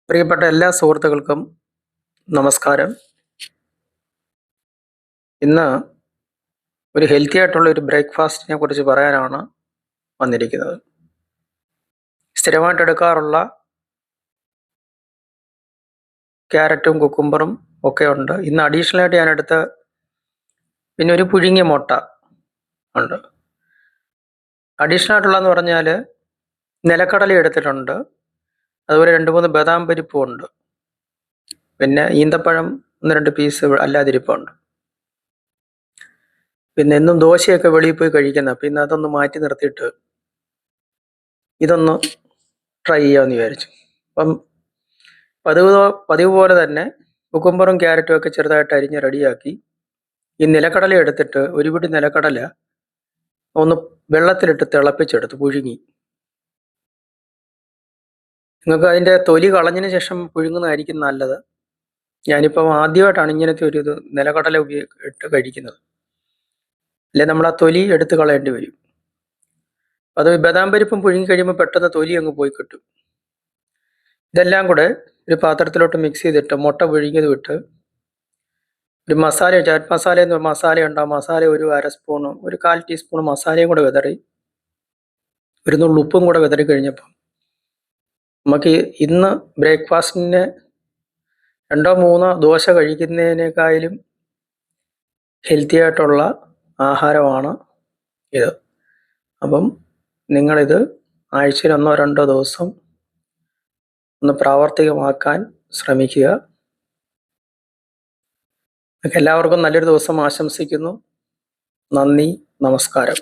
പ്രിയപ്പെട്ട എല്ലാ സുഹൃത്തുക്കൾക്കും നമസ്കാരം. ഇന്ന് ഒരു ഹെൽത്തി ആയിട്ടുള്ള ഒരു ബ്രേക്ക്ഫാസ്റ്റിനെ കുറിച്ച് പറയാനാണ് വന്നിരിക്കുന്നത്. സ്ഥിരമായിട്ട് എടുക്കാറുള്ള ക്യാരറ്റും കുക്കുംബറും ഒക്കെ ഉണ്ട്. ഇന്ന് അഡീഷണൽ ആയിട്ട് ഞാൻ എടുത്ത പിന്നെ ഒരു പുഴുങ്ങിയ മുട്ട ഉണ്ട്. അഡീഷണൽ ആയിട്ടുള്ളതെന്ന് പറഞ്ഞാൽ നിലക്കടല എടുത്തിട്ടുണ്ട്, അതുപോലെ 2-3 ബദാം പരിപ്പും ഉണ്ട്, പിന്നെ ഈന്തപ്പഴം 1-2 പീസ് അല്ലാതിരിപ്പുണ്ട്. പിന്നെ എന്നും ദോശയൊക്കെ വെളിയിൽ പോയി കഴിക്കുന്ന, പിന്നെ അതൊന്ന് മാറ്റി നിർത്തിയിട്ട് ഇതൊന്ന് ട്രൈ ചെയ്യാമെന്ന് വിചാരിച്ചു. അപ്പം പതിവ് പോലെ തന്നെ കുക്കുംബറും ക്യാരറ്റും ഒക്കെ ചെറുതായിട്ട് അരിഞ്ഞ് റെഡിയാക്കി ഈ നിലക്കടല എടുത്തിട്ട് ഒരു പിടി നിലക്കടല ഒന്ന് വെള്ളത്തിലിട്ട് തിളപ്പിച്ചെടുത്ത് പുഴുങ്ങി. നിങ്ങൾക്ക് അതിൻ്റെ തൊലി കളഞ്ഞതിന് ശേഷം പുഴുങ്ങുന്നതായിരിക്കും നല്ലത്. ഞാനിപ്പം ആദ്യമായിട്ടാണ് ഇങ്ങനത്തെ ഒരു നിലക്കടല ഇട്ട് കഴിക്കുന്നത്. അല്ലെ നമ്മൾ ആ തൊലി എടുത്ത് കളയേണ്ടി വരും. അത് ബദാം പരിപ്പും പുഴുങ്ങി കഴിയുമ്പോൾ പെട്ടെന്ന് തൊലി അങ്ങ് പോയി കിട്ടും. ഇതെല്ലാം കൂടെ ഒരു പാത്രത്തിലോട്ട് മിക്സ് ചെയ്തിട്ട് മുട്ട പുഴുങ്ങിയത് വിട്ട് ഒരു മസാല, ചാറ്റ് മസാല എന്ന് മസാല ഉണ്ട്, ആ മസാല ഒരു 1/2 സ്പൂണ്, ഒരു 1/4 ടീസ്പൂൺ മസാലയും കൂടെ വിതറി, ഒരു നുള്ളു ഉപ്പും കൂടെ വിതറി കഴിഞ്ഞപ്പം നമുക്ക് ഇന്ന് ബ്രേക്ക്ഫാസ്റ്റിന് 2-3 ദോശ കഴിക്കുന്നതിനേക്കാളും ഹെൽത്തി ആയിട്ടുള്ള ആഹാരമാണ് ഇത്. അപ്പം നിങ്ങളിത് ആഴ്ചയിൽ 1-2 ദിവസം ഒന്ന് പ്രാവർത്തികമാക്കാൻ ശ്രമിക്കുക. എല്ലാവർക്കും നല്ലൊരു ദിവസം ആശംസിക്കുന്നു. നന്ദി, നമസ്കാരം.